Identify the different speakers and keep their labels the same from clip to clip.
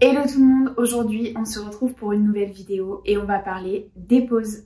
Speaker 1: Hello tout le monde, aujourd'hui on se retrouve pour une nouvelle vidéo et on va parler des pauses.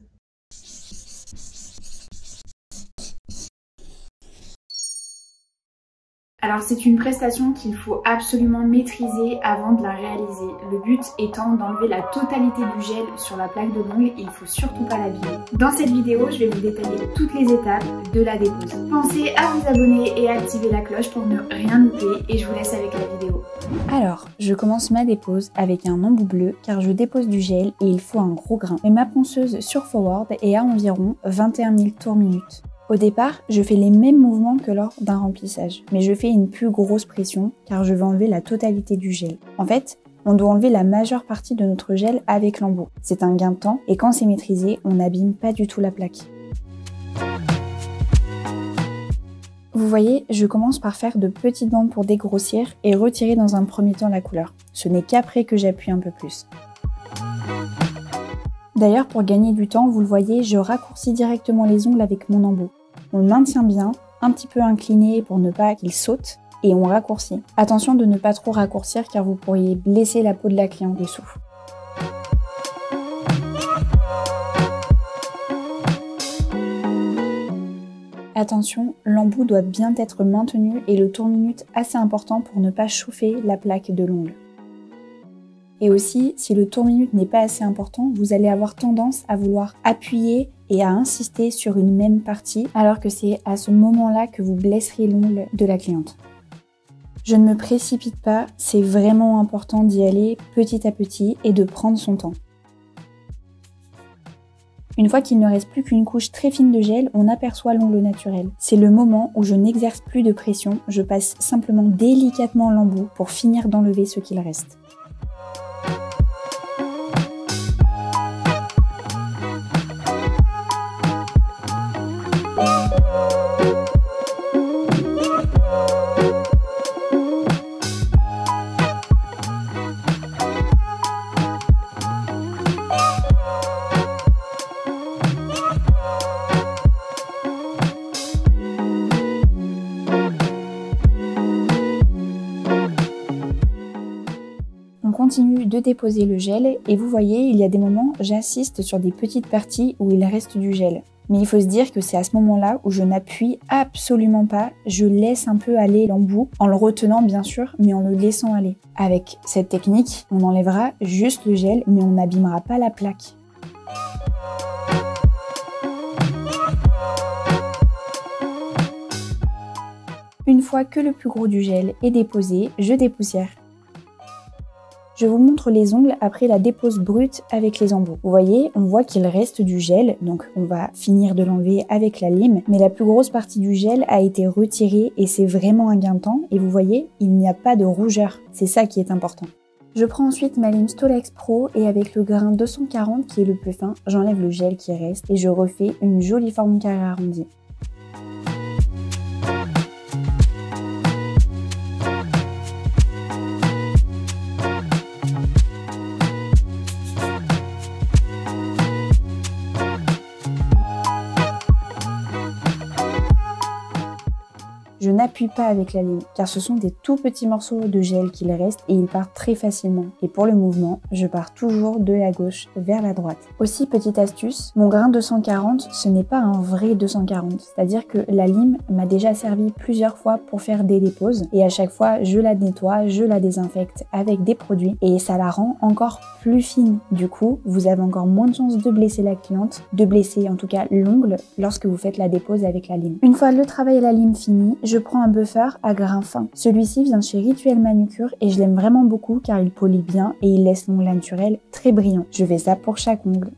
Speaker 1: Alors c'est une prestation qu'il faut absolument maîtriser avant de la réaliser. Le but étant d'enlever la totalité du gel sur la plaque de l'ongle et il faut surtout pas l'abîmer. Dans cette vidéo, je vais vous détailler toutes les étapes de la dépose. Pensez à vous abonner et à activer la cloche pour ne rien louper et je vous laisse avec la vidéo.
Speaker 2: Alors, je commence ma dépose avec un embout bleu car je dépose du gel et il faut un gros grain. Mais ma ponceuse sur forward est à environ 21 000 tours minute. Au départ, je fais les mêmes mouvements que lors d'un remplissage, mais je fais une plus grosse pression car je veux enlever la totalité du gel. En fait, on doit enlever la majeure partie de notre gel avec l'embout. C'est un gain de temps et quand c'est maîtrisé, on n'abîme pas du tout la plaque. Vous voyez, je commence par faire de petites bandes pour dégrossir et retirer dans un premier temps la couleur. Ce n'est qu'après que j'appuie un peu plus. D'ailleurs, pour gagner du temps, vous le voyez, je raccourcis directement les ongles avec mon embout. On le maintient bien, un petit peu incliné pour ne pas qu'il saute, et on raccourcit. Attention de ne pas trop raccourcir car vous pourriez blesser la peau de la cliente dessous. Attention, l'embout doit bien être maintenu et le tour-minute assez important pour ne pas chauffer la plaque de l'ongle. Et aussi, si le tour-minute n'est pas assez important, vous allez avoir tendance à vouloir appuyer et à insister sur une même partie, alors que c'est à ce moment-là que vous blesserez l'ongle de la cliente. Je ne me précipite pas, c'est vraiment important d'y aller petit à petit et de prendre son temps. Une fois qu'il ne reste plus qu'une couche très fine de gel, on aperçoit l'ongle naturel. C'est le moment où je n'exerce plus de pression, je passe simplement délicatement l'embout pour finir d'enlever ce qu'il reste. On continue de déposer le gel et vous voyez, il y a des moments, j'insiste sur des petites parties où il reste du gel. Mais il faut se dire que c'est à ce moment-là où je n'appuie absolument pas, je laisse un peu aller l'embout, en le retenant bien sûr, mais en le laissant aller. Avec cette technique, on enlèvera juste le gel, mais on n'abîmera pas la plaque. Une fois que le plus gros du gel est déposé, je dépoussière. Je vous montre les ongles après la dépose brute avec les embouts. Vous voyez, on voit qu'il reste du gel, donc on va finir de l'enlever avec la lime, mais la plus grosse partie du gel a été retirée et c'est vraiment un gain de temps. Et vous voyez, il n'y a pas de rougeur, c'est ça qui est important. Je prends ensuite ma lime Stolax Pro et avec le grain 240 qui est le plus fin, j'enlève le gel qui reste et je refais une jolie forme carré arrondie. Je n'appuie pas avec la lime car ce sont des tout petits morceaux de gel qu'il reste et ils partent très facilement. Et pour le mouvement, je pars toujours de la gauche vers la droite. Aussi, petite astuce, mon grain 240, ce n'est pas un vrai 240. C'est-à-dire que la lime m'a déjà servi plusieurs fois pour faire des déposes et à chaque fois, je la nettoie, je la désinfecte avec des produits et ça la rend encore plus fine. Du coup, vous avez encore moins de chances de blesser la cliente, de blesser en tout cas l'ongle lorsque vous faites la dépose avec la lime. Une fois le travail à la lime fini, je prends un buffer à grain fin. Celui-ci vient chez Rituel Manucure et je l'aime vraiment beaucoup car il polit bien et il laisse l'ongle naturel très brillant. Je fais ça pour chaque ongle.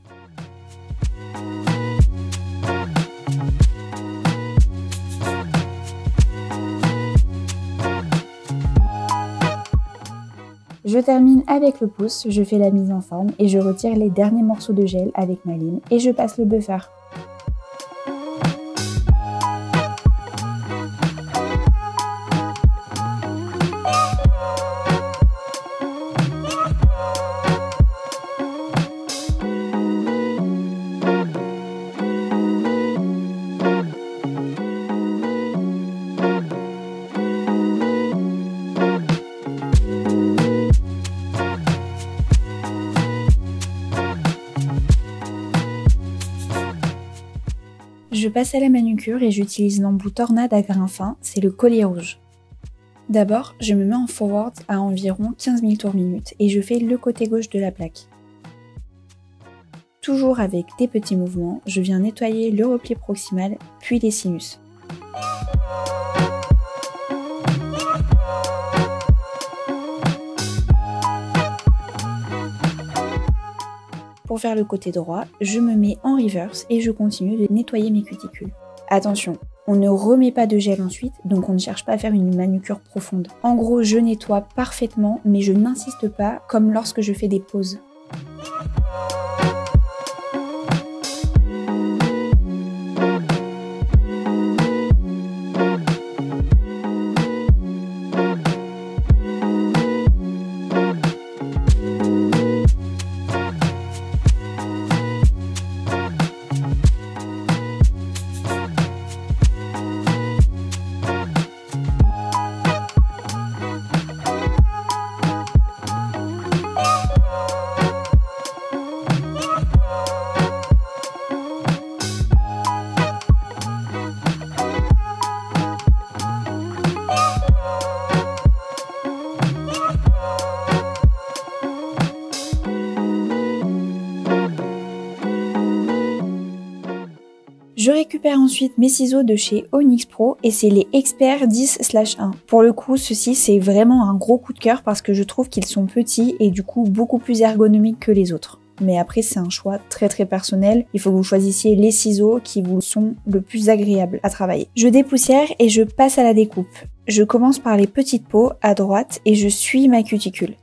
Speaker 2: Je termine avec le pouce, je fais la mise en forme et je retire les derniers morceaux de gel avec ma lime et je passe le buffer. Je passe à la manucure et j'utilise l'embout Tornade à grains fins, c'est le collier rouge. D'abord, je me mets en forward à environ 15 000 tours minute et je fais le côté gauche de la plaque. Toujours avec des petits mouvements, je viens nettoyer le repli proximal, puis les sinus. Pour faire le côté droit, je me mets en reverse et je continue de nettoyer mes cuticules. Attention, on ne remet pas de gel ensuite, donc on ne cherche pas à faire une manucure profonde. En gros, je nettoie parfaitement, mais je n'insiste pas comme lorsque je fais des pauses. Je récupère ensuite mes ciseaux de chez Onyx Pro et c'est les Expert 10/1. Pour le coup, ceux-ci c'est vraiment un gros coup de cœur parce que je trouve qu'ils sont petits et du coup beaucoup plus ergonomiques que les autres. Mais après c'est un choix très personnel, il faut que vous choisissiez les ciseaux qui vous sont le plus agréables à travailler. Je dépoussière et je passe à la découpe. Je commence par les petites peaux à droite et je suis ma cuticule.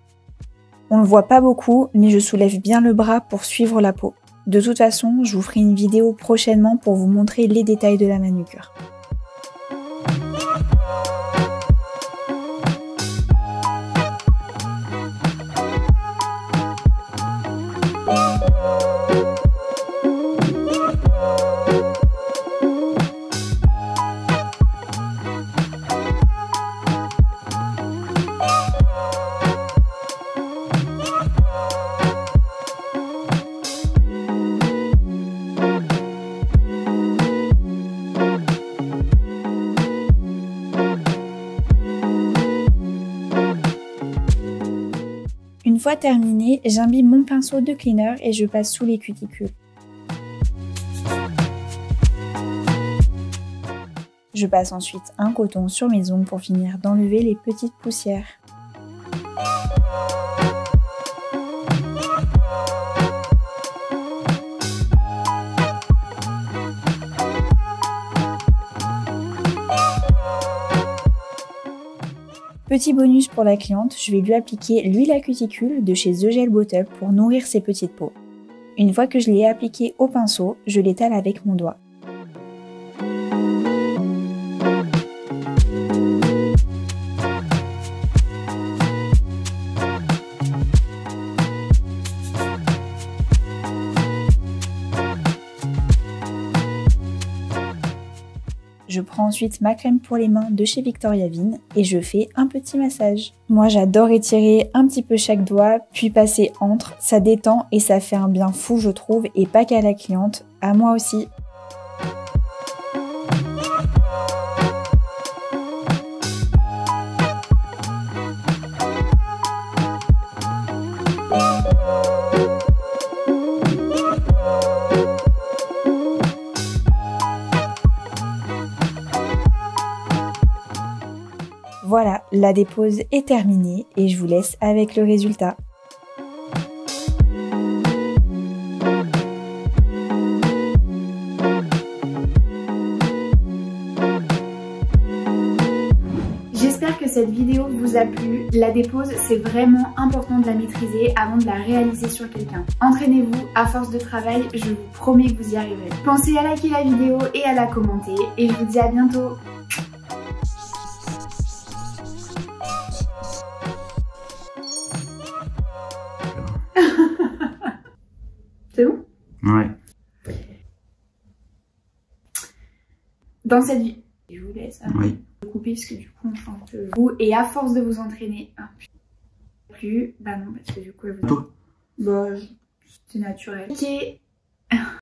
Speaker 2: On le voit pas beaucoup, mais je soulève bien le bras pour suivre la peau. De toute façon, je vous ferai une vidéo prochainement pour vous montrer les détails de la manucure. Une fois terminé, j'imbibe mon pinceau de cleaner et je passe sous les cuticules. Je passe ensuite un coton sur mes ongles pour finir d'enlever les petites poussières. Petit bonus pour la cliente, je vais lui appliquer l'huile à cuticule de chez The Gel Bottle pour nourrir ses petites peaux. Une fois que je l'ai appliquée au pinceau, je l'étale avec mon doigt. Je prends ensuite ma crème pour les mains de chez Victoria Vin et je fais un petit massage. Moi j'adore étirer un petit peu chaque doigt, puis passer entre, ça détend et ça fait un bien fou je trouve, et pas qu'à la cliente, à moi aussi. Voilà, la dépose est terminée et je vous laisse avec le résultat.
Speaker 1: J'espère que cette vidéo vous a plu. La dépose, c'est vraiment important de la maîtriser avant de la réaliser sur quelqu'un. Entraînez-vous, à force de travail, je vous promets que vous y arriverez. Pensez à liker la vidéo et à la commenter et je vous dis à bientôt. C'est bon?
Speaker 3: Ouais.
Speaker 1: Dans cette vie, je vous laisse
Speaker 3: Oui.
Speaker 1: couper parce que du coup on chante vous et à force de vous entraîner, plus, bah non parce que du coup vous...
Speaker 3: Toi?
Speaker 1: Bah c'est naturel. Ok.